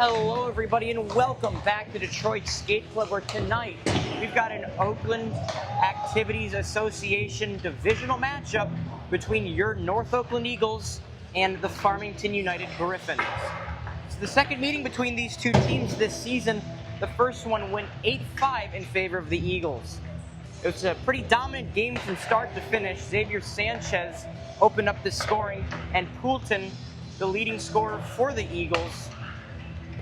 Hello everybody and welcome back to Detroit Skate Club, where tonight we've got an Oakland Activities Association divisional matchup between your North Oakland Eagles and the Farmington United Griffins. It's the second meeting between these two teams this season. The first one went 8-5 in favor of the Eagles. It was a pretty dominant game from start to finish. Xavier Sanchez opened up the scoring, and Poulton, the leading scorer for the Eagles,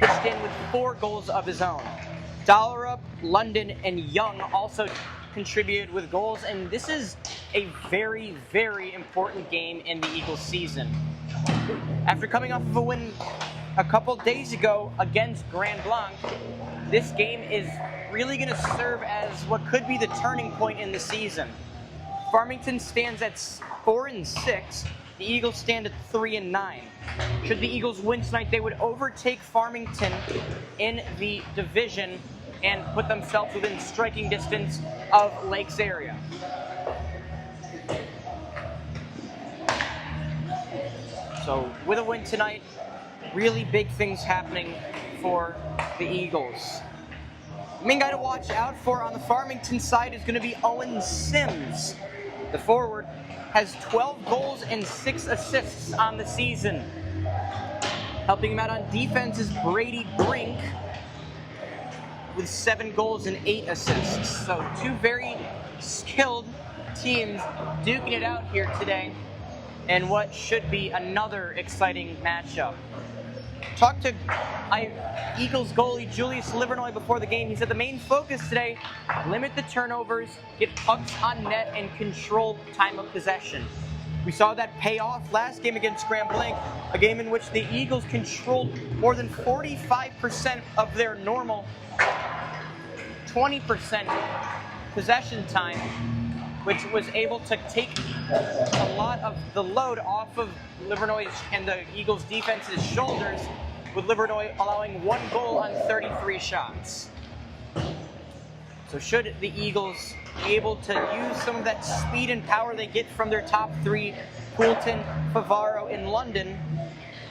pitched in with 4 goals of his own. Dallarup, London, and Young also contributed with goals, and this is a very, very important game in the Eagles season. After coming off of a win a couple days ago against Grand Blanc, this game is really going to serve as what could be the turning point in the season. Farmington stands at 4-6. The Eagles stand at 3-9. Should the Eagles win tonight, they would overtake Farmington in the division and put themselves within striking distance of Lakes area. So with a win tonight, really big things happening for the Eagles. The main guy to watch out for on the Farmington side is going to be Owen Sims. The forward has 12 goals and 6 assists on the season. Helping him out on defense is Brady Brink with 7 goals and 8 assists. So 2 very skilled teams duking it out here today in what should be another exciting matchup. Talked to Eagles goalie Julius Livernoy before the game. He said the main focus today, limit the turnovers, get pucks on net, and control time of possession. We saw that pay off last game against Grand Blanc, a game in which the Eagles controlled more than 45% of their normal 20% possession time, which was able to take a lot of the load off of Livernoy's and the Eagles' defense's shoulders, with Livernoy allowing 1 goal on 33 shots. So should the Eagles be able to use some of that speed and power they get from their top 3, Poulton, Favaro, and London,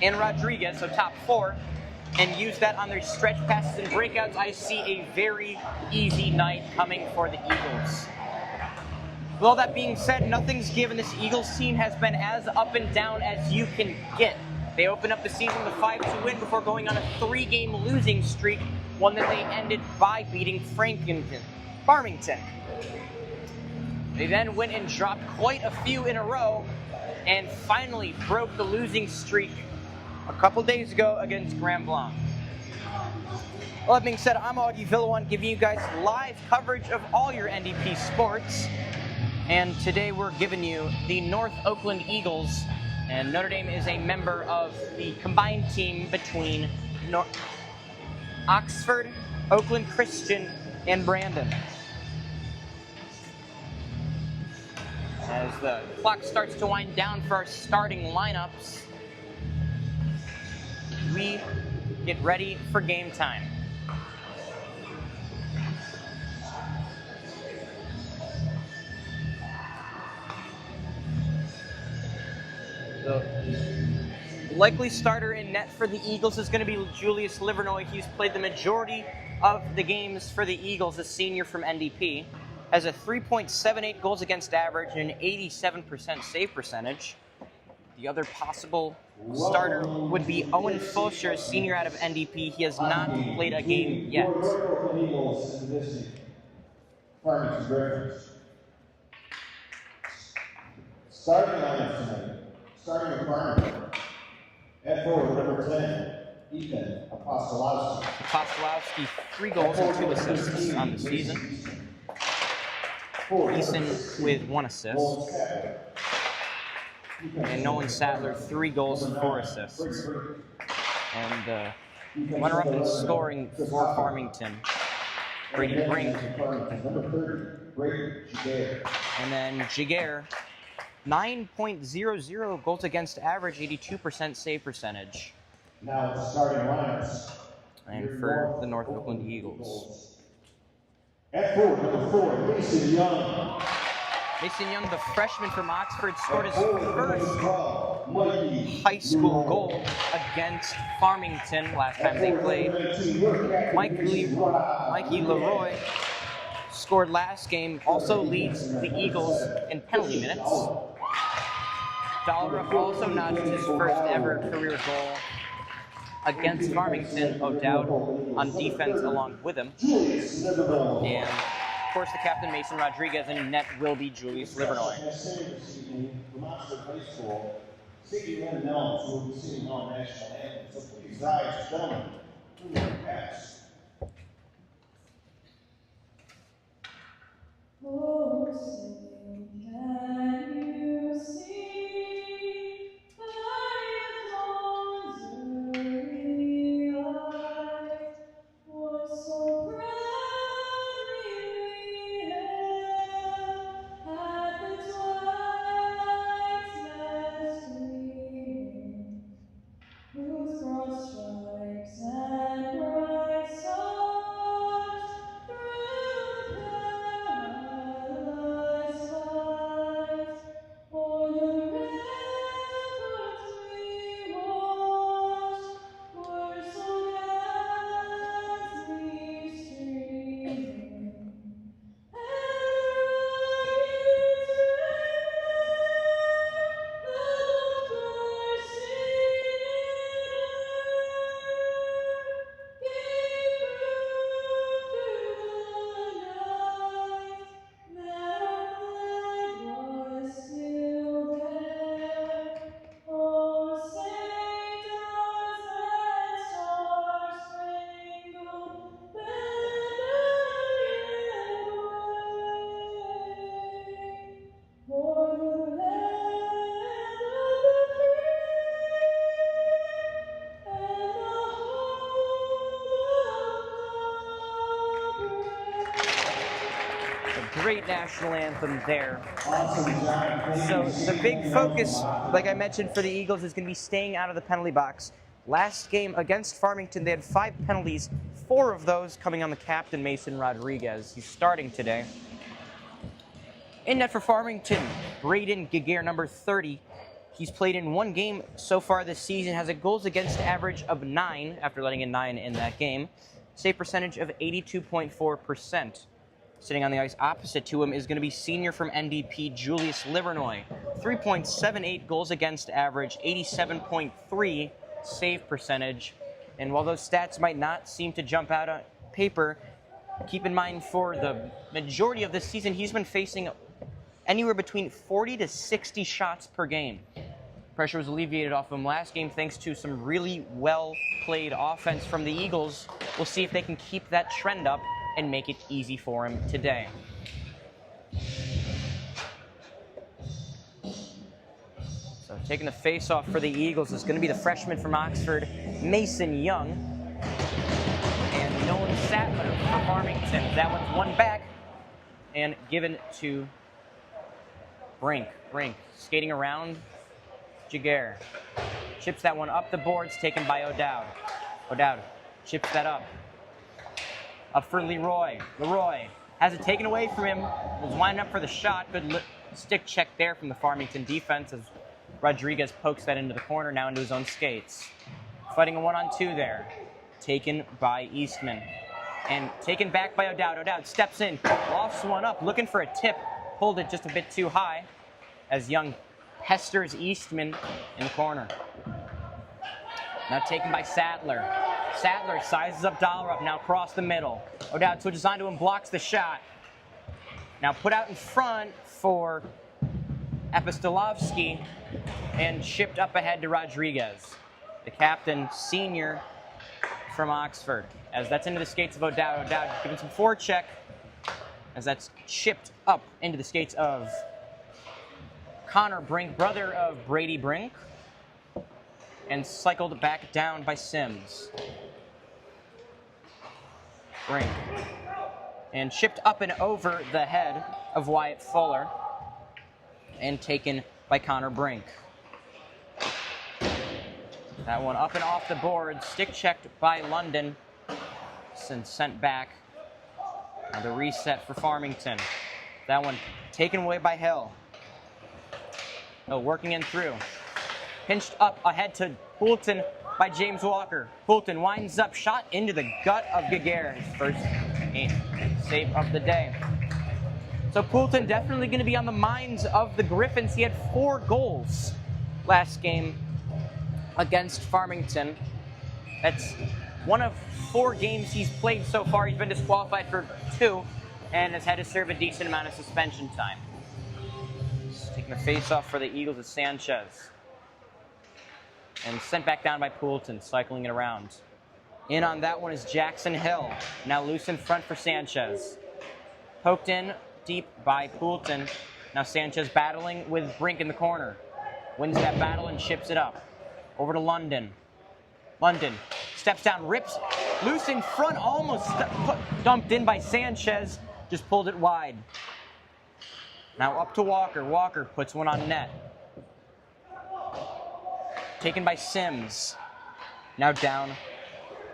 and Rodriguez, so top 4, and use that on their stretch passes and breakouts, I see a very easy night coming for the Eagles. With all that being said, nothing's given. This Eagles team has been as up and down as you can get. They opened up the season with a 5-2 win before going on a 3-game losing streak, one that they ended by beating Farmington. They then went and dropped quite a few in a row and finally broke the losing streak a couple days ago against Grand Blanc. All that being said, I'm Augie Villawan, giving you guys live coverage of all your NDP sports. And today we're giving you the North Oakland Eagles, and Notre Dame is a member of the combined team between Oxford, Oakland Christian, and Brandon. As the clock starts to wind down for our starting lineups, we get ready for game time. The likely starter in net for the Eagles is going to be Julius Livernoy. He's played the majority of the games for the Eagles, a senior from NDP. Has a 3.78 goals against average and an 87% save percentage. The other possible starter would be Owen Fulcher, a senior out of NDP. He has not played a game yet. Starting lineup tonight. Starting with Farmington. At forward, number 10, Ethan Apostolowski. Apostolowski, 3 goals and 2 assists on the season. Eason with 1 assist. And Nolan Sattler, 3 goals and 4 assists. And runner-up in scoring for Farmington, Brady Brink. And then Jaguar, 9.00 goals against average, 82% save percentage. Now the starting lineups. And for the North Oakland Eagles. At forward, number 4, Mason Young. Mason Young, the freshman from Oxford, scored his first high school goal against Farmington last time they played. Mikey Leroy scored last game, also leads the Eagles in penalty minutes. Dollerup also notched his first ever career goal against Farmington. O'Dowd on defense along with him. And of course the captain Mason Rodriguez, and net will be Julius Livernoy. Oh, say, can you see by the dawn's early light what so proudly we hailed at the twilight's last gleaming, whose broad stripes and bright stars through perilous skies o'er the ramparts we watched were so gallantly streaming, and Great national anthem there. So the big focus, like I mentioned, for the Eagles is going to be staying out of the penalty box. Last game against Farmington, they had 5 penalties, 4 of those coming on the captain, Mason Rodriguez. He's starting today. In net for Farmington, Braden Giguere, number 30. He's played in 1 game so far this season, has a goals against average of 9 after letting in 9 in that game. Save percentage of 82.4%. Sitting on the ice opposite to him is going to be senior from NDP, Julius Livernoy. 3.78 goals against average, 87.3 save percentage. And while those stats might not seem to jump out on paper, keep in mind for the majority of this season, he's been facing anywhere between 40 to 60 shots per game. Pressure was alleviated off him last game thanks to some really well-played offense from the Eagles. We'll see if they can keep that trend up and make it easy for him today. So taking the face-off for the Eagles is going to be the freshman from Oxford, Mason Young. And Nolan Sattler for Farmington. That one's won back and given to Brink. Brink skating around Giguere. Chips that one up the boards, taken by O'Dowd. O'Dowd chips that up. Up for Leroy. Leroy has it taken away from him. Was winding up for the shot. Good stick check there from the Farmington defense as Rodriguez pokes that into the corner, now into his own skates. Fighting a 1-on-2 there. Taken by Eastman. And taken back by O'Dowd. O'Dowd steps in, lofts one up, looking for a tip. Pulled it just a bit too high as Young pesters Eastman in the corner. Now taken by Sattler. Sattler sizes up Dollerup, now across the middle. O'Dowd switches onto him, blocks the shot. Now put out in front for Epistolovsky and shipped up ahead to Rodriguez, the captain, senior from Oxford. As that's into the skates of O'Dowd. O'Dowd giving some forecheck as that's chipped up into the skates of Connor Brink, brother of Brady Brink, and cycled back down by Sims. Brink. And shipped up and over the head of Wyatt Fuller and taken by Connor Brink. That one up and off the board, stick checked by London and sent back. Now the reset for Farmington. That one taken away by Hill. Hill working in through. Pinched up ahead to Poulton by James Walker. Poulton winds up, shot into the gut of Giguere, his first save of the day. So Poulton definitely going to be on the minds of the Griffins. He had 4 goals last game against Farmington. That's one of 4 games he's played so far. He's been disqualified for 2 and has had to serve a decent amount of suspension time. Just taking the face-off for the Eagles is Sanchez. And sent back down by Poulton, cycling it around. In on that one is Jackson Hill. Now loose in front for Sanchez. Poked in deep by Poulton. Now Sanchez battling with Brink in the corner. Wins that battle and chips it up. Over to London. London steps down, rips loose in front, almost dumped in by Sanchez. Just pulled it wide. Now up to Walker. Walker puts one on net. Taken by Sims. Now down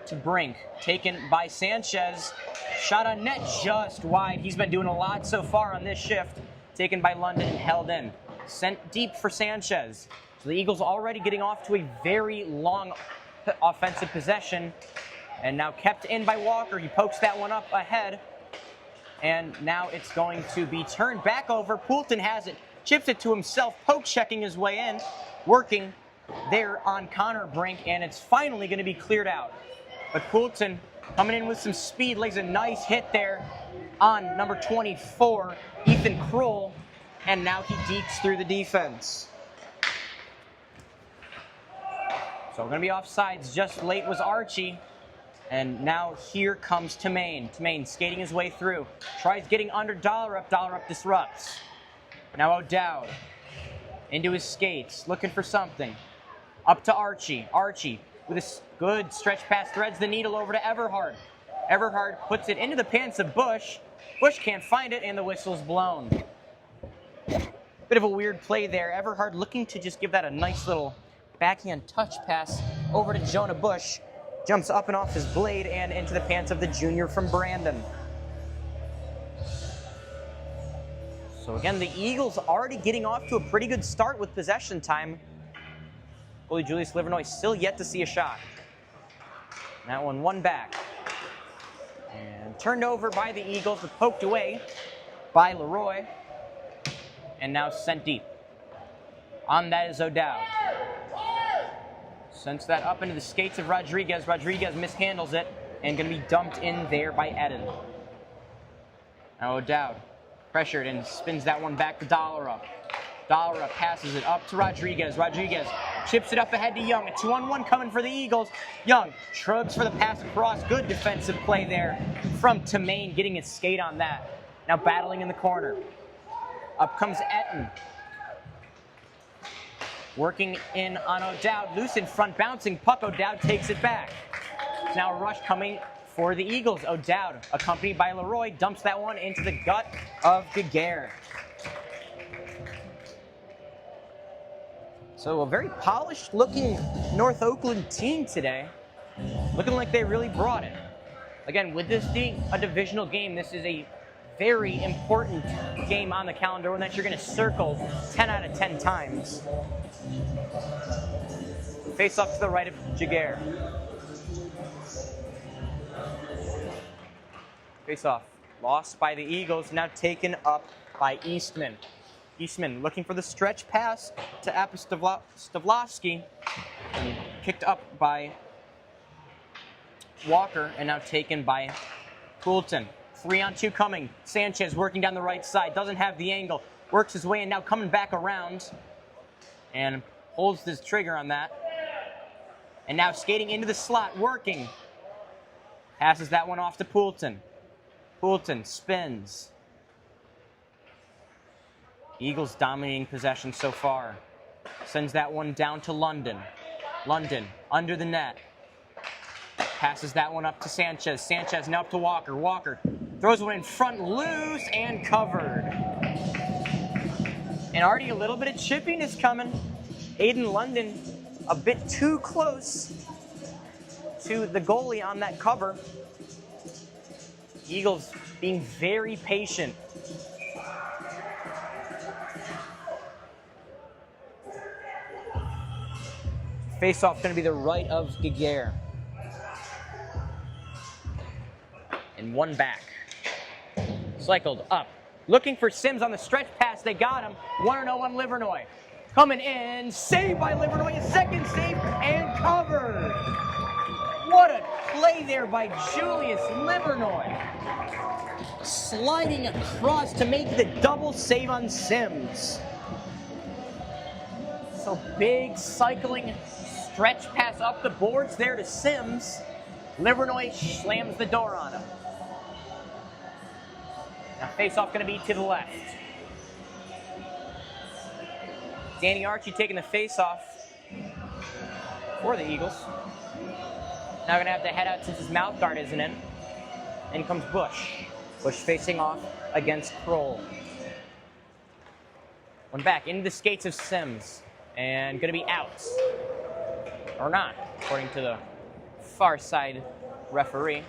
to Brink. Taken by Sanchez. Shot on net just wide. He's been doing a lot so far on this shift. Taken by London and held in. Sent deep for Sanchez. So the Eagles already getting off to a very long offensive possession. And now kept in by Walker. He pokes that one up ahead. And now it's going to be turned back over. Poulton has it. Chips it to himself. Poke checking his way in. Working there on Connor Brink, and it's finally going to be cleared out. But Poulton coming in with some speed, lays a nice hit there on number 24, Ethan Kroll, and now he dekes through the defense. So we're going to be offsides. Just late was Archie, and now here comes Tamain. Tamain skating his way through. Tries getting under Dollerup. Dollerup disrupts. Now O'Dowd into his skates, looking for something. Up to Archie. Archie with a good stretch pass, threads the needle over to Everhard. Everhard puts it into the pants of Bush. Bush can't find it, and the whistle's blown. Bit of a weird play there. Everhard looking to just give that a nice little backhand touch pass over to Jonah Bush. Jumps up and off his blade and into the pants of the junior from Brandon. So again, the Eagles already getting off to a pretty good start with possession time. Goalie Julius Livernois still yet to see a shot. That one back. And turned over by the Eagles, but poked away by Leroy. And now sent deep. On that is O'Dowd. Sends that up into the skates of Rodriguez. Rodriguez mishandles it and going to be dumped in there by Eden. Now O'Dowd pressured and spins that one back to Dollerup. Dollerup passes it up to Rodriguez. Rodriguez chips it up ahead to Young. A 2-on-1 coming for the Eagles. Young shrugs for the pass across. Good defensive play there from Tamain, getting his skate on that. Now battling in the corner. Up comes Etten. Working in on O'Dowd. Loose in front, bouncing puck. O'Dowd takes it back. Now a rush coming for the Eagles. O'Dowd, accompanied by Leroy, dumps that one into the gut of Giguere. So a very polished looking North Oakland team today. Looking like they really brought it. Again, with this being a divisional game, this is a very important game on the calendar, one that you're going to circle 10 out of 10 times. Face off to the right of Giguere. Face off. Lost by the Eagles, now taken up by Eastman. Eastman looking for the stretch pass to Stavlovsky. Kicked up by Walker and now taken by Poulton. 3-on-2 coming. Sanchez working down the right side. Doesn't have the angle. Works his way in, now coming back around. And holds his trigger on that. And now skating into the slot, working. Passes that one off to Poulton. Poulton spins. Eagles dominating possession so far. Sends that one down to London. London under the net. Passes that one up to Sanchez. Sanchez now up to Walker. Walker throws one in front, loose and covered. And already a little bit of chippiness coming. Aiden London a bit too close to the goalie on that cover. Eagles being very patient. Face-off going to be the right of Giguere. And one back. Cycled up. Looking for Sims on the stretch pass. They got him. 1-0 on Livernois. Coming in. Saved by Livernois. A second save and covered. What a play there by Julius Livernois. Sliding across to make the double save on Sims. So big cycling stretch pass up the boards there to Sims. Livernois slams the door on him. Now face-off going to be to the left. Danny Archie taking the face-off for the Eagles. Now going to have to head out since his mouth guard isn't in. In comes Bush. Bush facing off against Kroll. One back into the skates of Sims. And going to be out. Or not, according to the far side referee.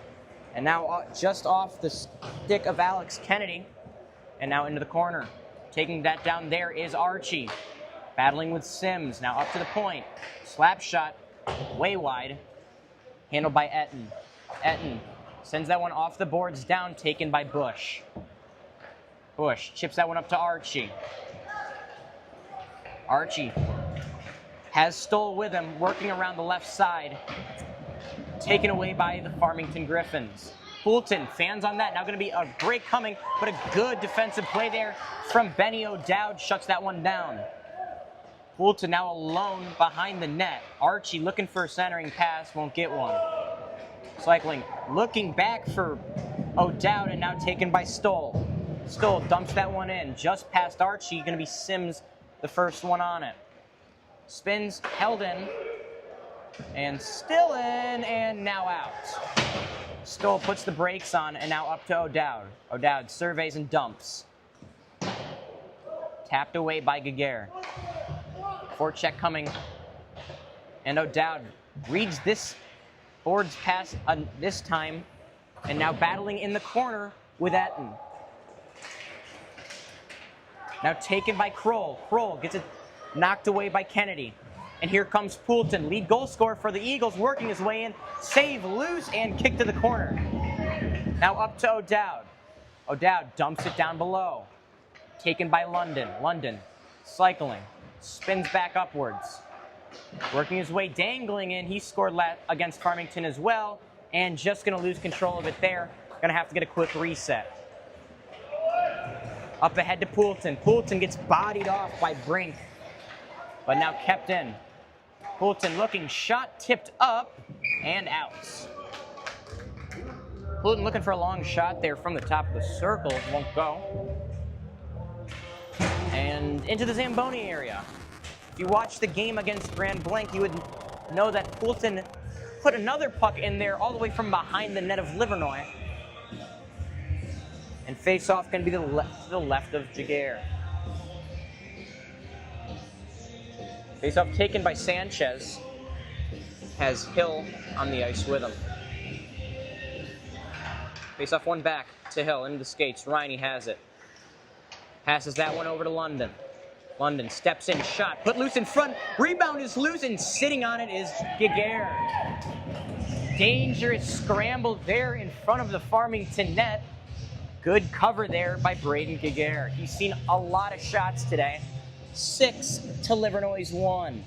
And now just off the stick of Alex Kennedy. And now into the corner. Taking that down there is Archie. Battling with Sims. Now up to the point. Slap shot. Way wide. Handled by Etten. Etten sends that one off the boards down. Taken by Bush. Bush chips that one up to Archie. Archie has Stoll with him. Working around the left side. Taken away by the Farmington Griffins. Poulton, fans on that. Now going to be a break coming, but a good defensive play there from Benny O'Dowd. Shuts that one down. Poulton now alone behind the net. Archie looking for a centering pass. Won't get one. Cycling. Looking back for O'Dowd and now taken by Stoll. Stoll dumps that one in. Just past Archie. Going to be Sims the first one on it. Spins. Held in. And still in, and now out. Stoll puts the brakes on, and now up to O'Dowd. O'Dowd surveys and dumps. Tapped away by Giguere. Forecheck coming. And O'Dowd reads this boards pass this time, and now battling in the corner with Etten. Now taken by Kroll. Kroll gets it knocked away by Kennedy. And here comes Poulton, lead goal scorer for the Eagles, working his way in. Save loose and kick to the corner. Now up to O'Dowd. O'Dowd dumps it down below. Taken by London. London cycling. Spins back upwards. Working his way, dangling in. He scored against Farmington as well. And just going to lose control of it there. Going to have to get a quick reset. Up ahead to Poulton. Poulton gets bodied off by Brink. But now kept in. Poulton looking, shot tipped up and out. Poulton looking for a long shot there from the top of the circle. Won't go. And into the Zamboni area. If you watched the game against Grand Blanc, you would know that Poulton put another puck in there all the way from behind the net of Livernois. And face-off can be to the left of Giguere. Face-off taken by Sanchez. Has Hill on the ice with him. Face-off one back to Hill into the skates. Riney has it. Passes that one over to London. London steps in, shot, put loose in front. Rebound is loose, and sitting on it is Giguere. Dangerous scramble there in front of the Farmington net. Good cover there by Braden Giguere. He's seen a lot of shots today. 6 to Livernois' 1.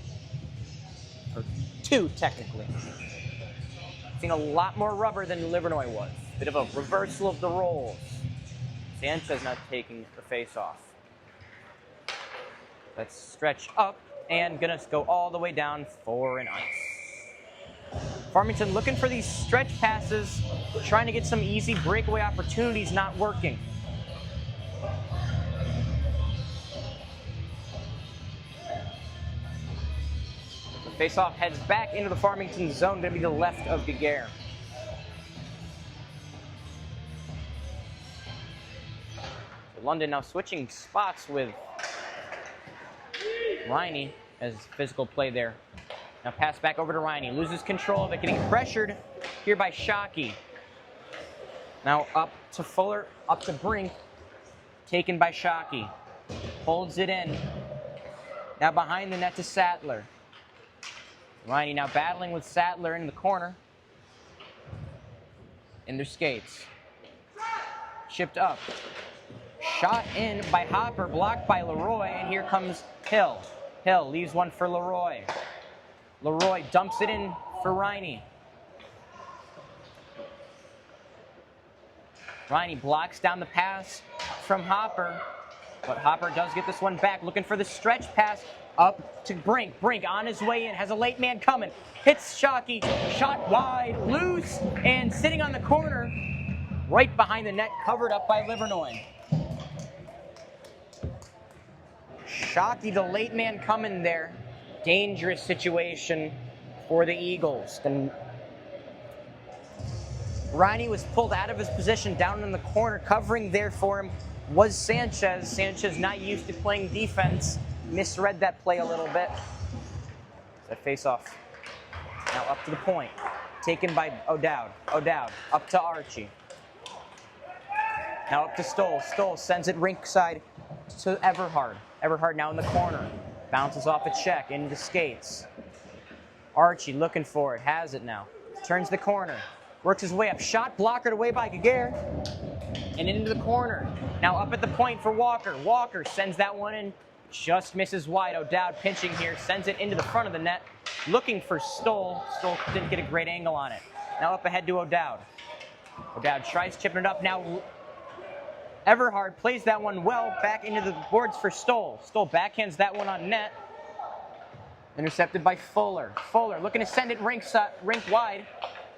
Or 2, technically. Seen a lot more rubber than Livernois was. Bit of a reversal of the roles. Sanchez not taking the face-off. Let's stretch up and gonna go all the way down for an ice. Farmington looking for these stretch passes, trying to get some easy breakaway opportunities, not working. The face-off heads back into the Farmington zone, gonna be the left of Giguere. London now switching spots with Riney as physical play there. Now pass back over to Riney. Loses control of it, getting pressured here by Shockey. Now up to Fuller, up to Brink. Taken by Shockey. Holds it in. Now behind the net to Sattler. Riney now battling with Sattler in the corner. In their skates. Chipped up. Shot in by Hopper, blocked by Leroy, and here comes Hill. Hill leaves one for Leroy. Leroy dumps it in for Riney. Riney blocks down the pass from Hopper, but Hopper does get this one back, looking for the stretch pass up to Brink. Brink on his way in, has a late man coming, hits Shockey, shot wide, loose, and sitting on the corner, right behind the net, covered up by Livernois. Shockey, the late man coming there. Dangerous situation for the Eagles. And Riney was pulled out of his position down in the corner. Covering there for him was Sanchez. Sanchez, not used to playing defense, misread that play a little bit. That face-off. Now up to the point. Taken by O'Dowd. O'Dowd up to Archie. Now up to Stoll. Stoll sends it rink side to Everhard. Everhard now in the corner. Bounces off a check into skates. Archie looking for it. Has it now. Turns the corner. Works his way up. Shot blockered away by Giguere. And into the corner. Now up at the point for Walker. Walker sends that one in. Just misses wide. O'Dowd pinching here. Sends it into the front of the net. Looking for Stoll. Stoll didn't get a great angle on it. Now up ahead to O'Dowd. O'Dowd tries chipping it up. Now Everhard plays that one well back into the boards for Stoll. Stoll backhands that one on net. Intercepted by Fuller. Fuller looking to send it rink wide.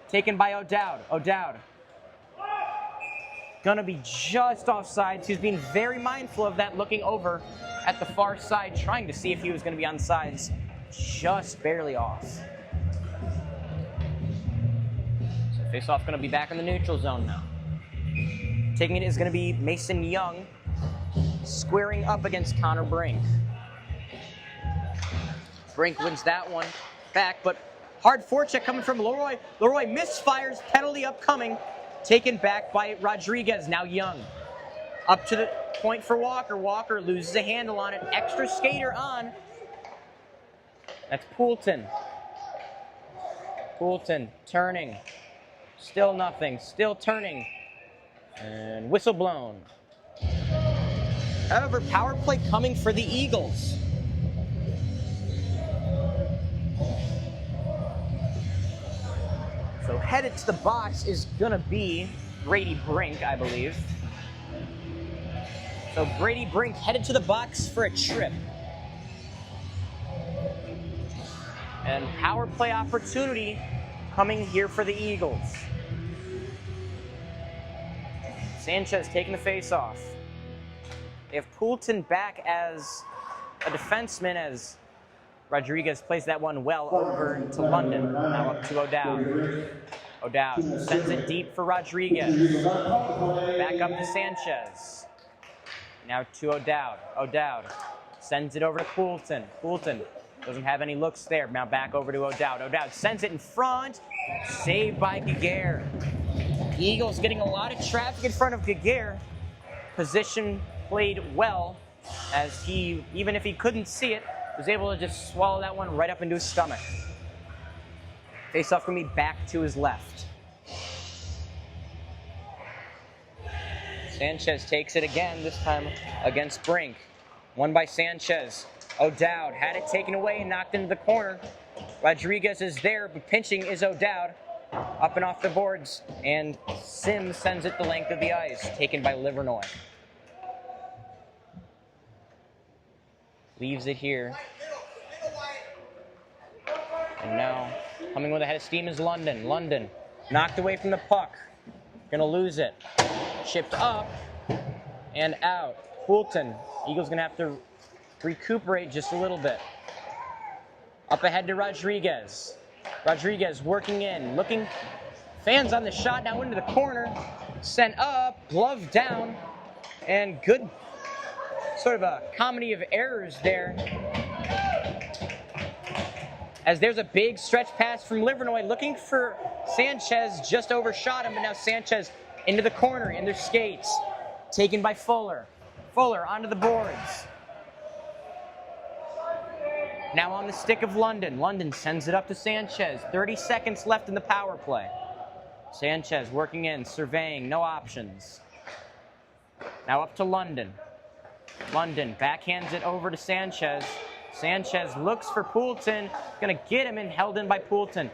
Taken by O'Dowd. O'Dowd gonna be just offsides. He's being very mindful of that, looking over at the far side, trying to see if he was gonna be on sides. Just barely off. So face-off gonna be back in the neutral zone now. Taking it is going to be Mason Young, squaring up against Connor Brink. Brink wins that one back, but hard forecheck coming from Leroy. Leroy misfires, penalty upcoming, taken back by Rodriguez, now Young. Up to the point for Walker. Walker loses a handle on it, extra skater on. That's Poulton. Poulton turning, still nothing, still turning. And whistle blown. However, power play coming for the Eagles. So headed to the box is gonna be Brady Brink, I believe. So Brady Brink headed to the box for a trip. And power play opportunity coming here for the Eagles. Sanchez taking the face-off. They have Poulton back as a defenseman as Rodriguez plays that one well over to London. Now up to O'Dowd. O'Dowd sends it deep for Rodriguez. Back up to Sanchez. Now to O'Dowd. O'Dowd sends it over to Poulton. Poulton doesn't have any looks there. Now back over to O'Dowd. O'Dowd sends it in front. Saved by Giguere. Eagles getting a lot of traffic in front of Giguere. Position played well as he, even if he couldn't see it, was able to just swallow that one right up into his stomach. Face-off gonna be back to his left. Sanchez takes it again, this time against Brink. Won by Sanchez. O'Dowd had it taken away and knocked into the corner. Rodriguez is there, but pinching is O'Dowd. Up and off the boards, and Sims sends it the length of the ice, taken by Livernois. Leaves it here. And now, coming with a head of steam is London. London, knocked away from the puck. Gonna lose it. Chipped up, and out. Poulton, Eagles gonna have to recuperate just a little bit. Up ahead to Rodriguez. Rodriguez working in, looking, fans on the shot, now into the corner, sent up, glove down, and good sort of a comedy of errors there. As there's a big stretch pass from Livernois, looking for Sanchez, just overshot him, and now Sanchez into the corner, in their skates, taken by Fuller. Fuller onto the boards. Now on the stick of London. London sends it up to Sanchez. 30 seconds left in the power play. Sanchez working in, surveying, no options. Now up to London. London backhands it over to Sanchez. Sanchez looks for Poulton. Gonna get him and held in by Poulton.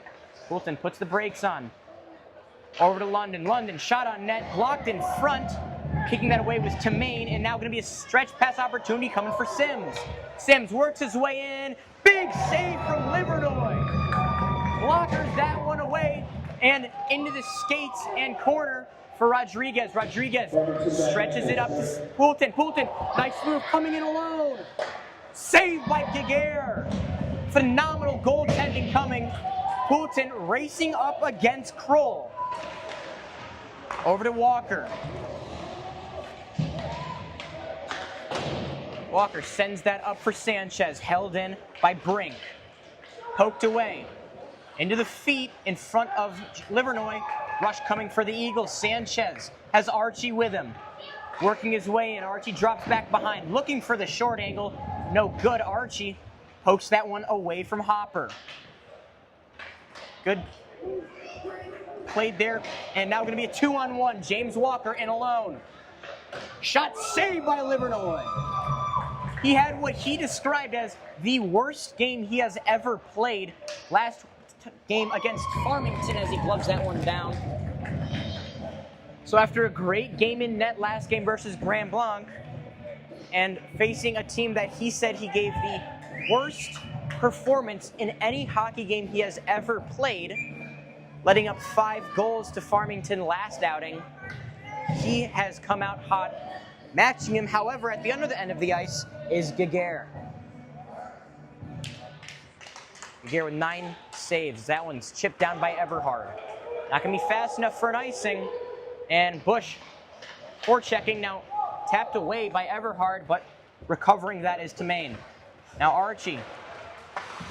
Poulton puts the brakes on. Over to London. London shot on net, blocked in front. Kicking that away was Tamain, and now gonna be a stretch pass opportunity coming for Sims. Sims works his way in. Big save from Livernois. Blockers that one away and into the skates and corner for Rodriguez. Rodriguez stretches it up to Poulton. Poulton, nice move coming in alone. Saved by Giguere. Phenomenal goaltending coming. Poulton racing up against Kroll. Over to Walker. Walker sends that up for Sanchez, held in by Brink. Poked away. Into the feet in front of Livernois. Rush coming for the Eagles. Sanchez has Archie with him. Working his way in. Archie drops back behind. Looking for the short angle. No good. Archie pokes that one away from Hopper. Good. Played there. And now going to be a 2-on-1. James Walker in alone. Shot saved by Livernois. He had what he described as the worst game he has ever played last game against Farmington as he gloves that one down. So after a great game in net last game versus Grand Blanc and facing a team that he said he gave the worst performance in any hockey game he has ever played, letting up 5 goals to Farmington last outing, he has come out hot. Matching him, however, at the other end of the ice is Giguere. Giguere with 9 saves. That one's chipped down by Everhard. Not going to be fast enough for an icing. And Bush forechecking now, tapped away by Everhard, but recovering that is Tamain. Now Archie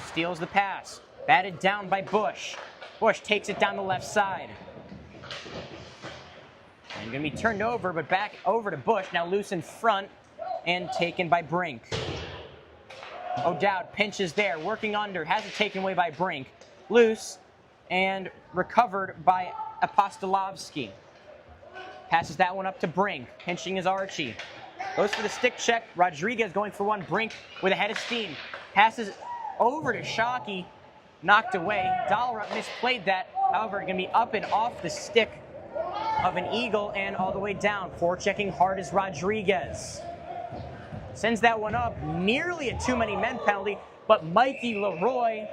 steals the pass. Batted down by Bush. Bush takes it down the left side. And going to be turned over, but back over to Bush. Now loose in front and taken by Brink. O'Dowd pinches there, working under, has it taken away by Brink. Loose and recovered by Apostolovsky. Passes that one up to Brink, pinching his Archie. Goes for the stick check. Rodriguez going for one. Brink with a head of steam. Passes over to Shockey, knocked away. Dollar misplayed that. However, going to be up and off the stick of an Eagle and all the way down. Forechecking hard is Rodriguez. Sends that one up. Nearly a too many men penalty, but Mikey Leroy.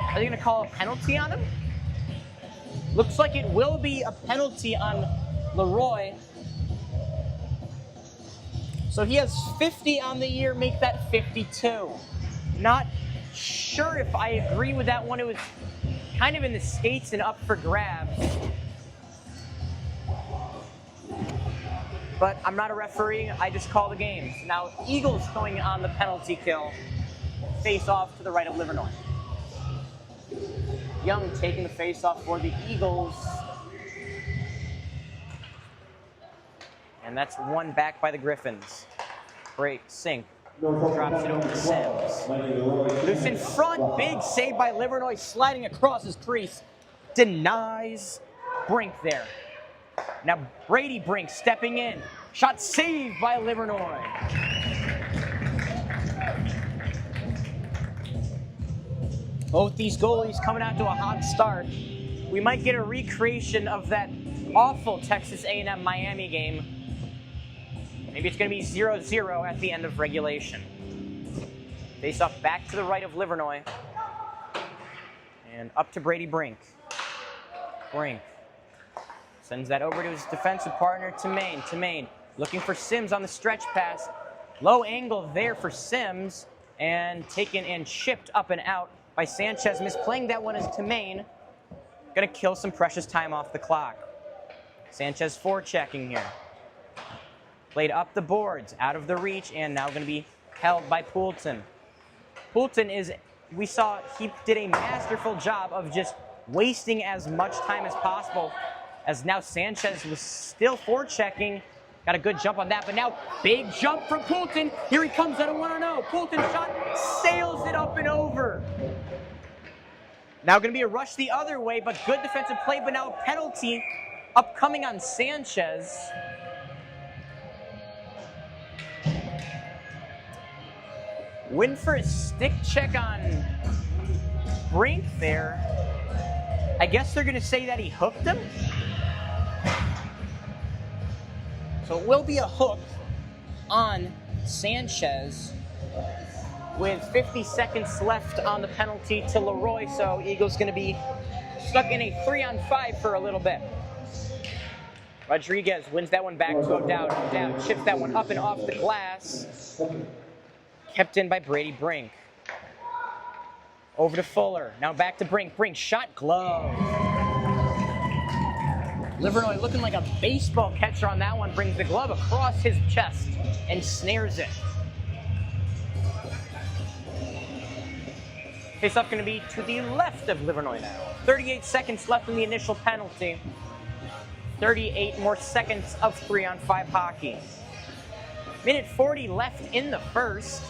Are they going to call a penalty on him? Looks like it will be a penalty on Leroy. So he has 50 on the year, make that 52. Not sure if I agree with that one. It was kind of in the skates and up for grabs. But I'm not a referee, I just call the games. Now, Eagles going on the penalty kill. Face off to the right of Livernois. Young taking the face off for the Eagles. And that's one back by the Griffins. Great sink. Drops it over to Sims. Loose in front. Big save by Livernois, sliding across his crease. Denies Brink there. Now Brady Brink stepping in. Shot saved by Livernois. Both these goalies coming out to a hot start. We might get a recreation of that awful Texas A&M Miami game. Maybe it's going to be 0-0 at the end of regulation. Face off back to the right of Livernois. And up to Brady Brink. Brink sends that over to his defensive partner, Tamain. Tamain looking for Sims on the stretch pass. Low angle there for Sims. And taken and chipped up and out by Sanchez. Misplaying that one is Tamain. Going to kill some precious time off the clock. Sanchez forechecking here. Played up the boards, out of the reach, and now going to be held by Poulton. Poulton is, we saw, he did a masterful job of just wasting as much time as possible, as now Sanchez was still forechecking, Got a good jump on that, but now big jump from Poulton. Here he comes at a 1-0. Poulton shot, sails it up and over. Now going to be a rush the other way, but good defensive play, but now a penalty upcoming on Sanchez. Win for a stick check on Brink there. I guess they're going to say that he hooked him. So it will be a hook on Sanchez with 50 seconds left on the penalty to Leroy. So Eagles going to be stuck in a 3-on-5 for a little bit. Rodriguez wins that one back to O'Dowd. O'Dowd chips that one up and off the glass. Kept in by Brady Brink. Over to Fuller. Now back to Brink. Brink shot glove. Livernois looking like a baseball catcher on that one. Brings the glove across his chest and snares it. Face-off going to be to the left of Livernois now. 38 seconds left in the initial penalty. 38 more seconds of 3-on-5 hockey. Minute 40 left in the first.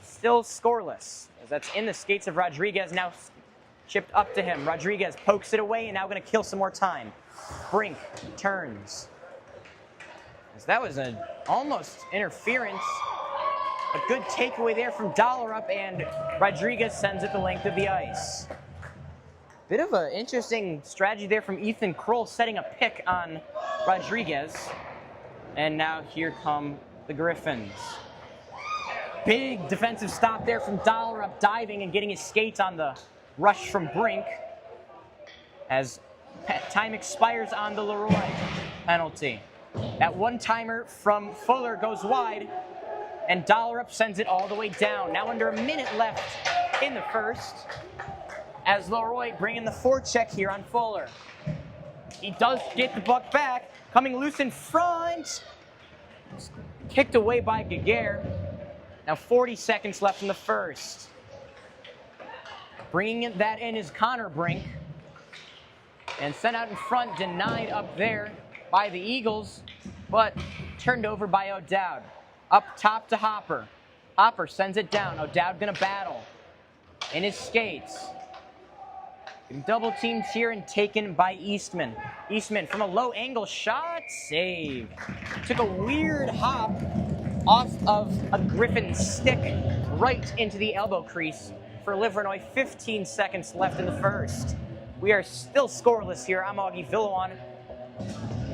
Still scoreless, as that's in the skates of Rodriguez, now chipped up to him. Rodriguez pokes it away and now going to kill some more time. Brink turns. As that was an almost interference. A good takeaway there from Dollerup, and Rodriguez sends it the length of the ice. Bit of an interesting strategy there from Ethan Kroll, setting a pick on Rodriguez. And now here come the Griffins. Big defensive stop there from Dollerup, diving and getting his skates on the rush from Brink. As time expires on the Leroy penalty. That one-timer from Fuller goes wide, and Dollerup sends it all the way down. Now under a minute left in the first, as Leroy bringing the forecheck here on Fuller. He does get the puck back, coming loose in front. Kicked away by Giguere. Now 40 seconds left in the first. Bringing that in is Connor Brink. And sent out in front, denied up there by the Eagles, but turned over by O'Dowd. Up top to Hopper. Hopper sends it down. O'Dowd gonna battle in his skates. Double teamed here and taken by Eastman. Eastman from a low angle shot, save. Took a weird hop off of a Griffin stick right into the elbow crease for Livernois. 15 seconds left in the first. We are still scoreless here. I'm Augie Villoan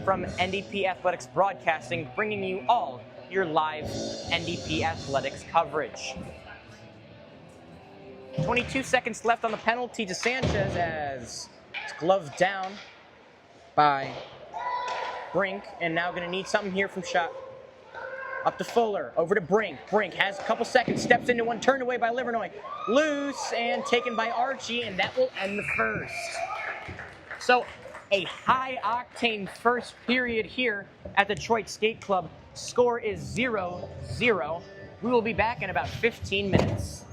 from NDP Athletics Broadcasting, bringing you all your live NDP Athletics coverage. 22 seconds left on the penalty to Sanchez as it's gloved down by Brink, and now going to need something here from Shot. Up to Fuller, over to Brink. Brink has a couple seconds, steps into one, turned away by Livernois. Loose and taken by Archie, and that will end the first. So a high-octane first period here at the Detroit Skate Club. Score is 0-0. We will be back in about 15 minutes.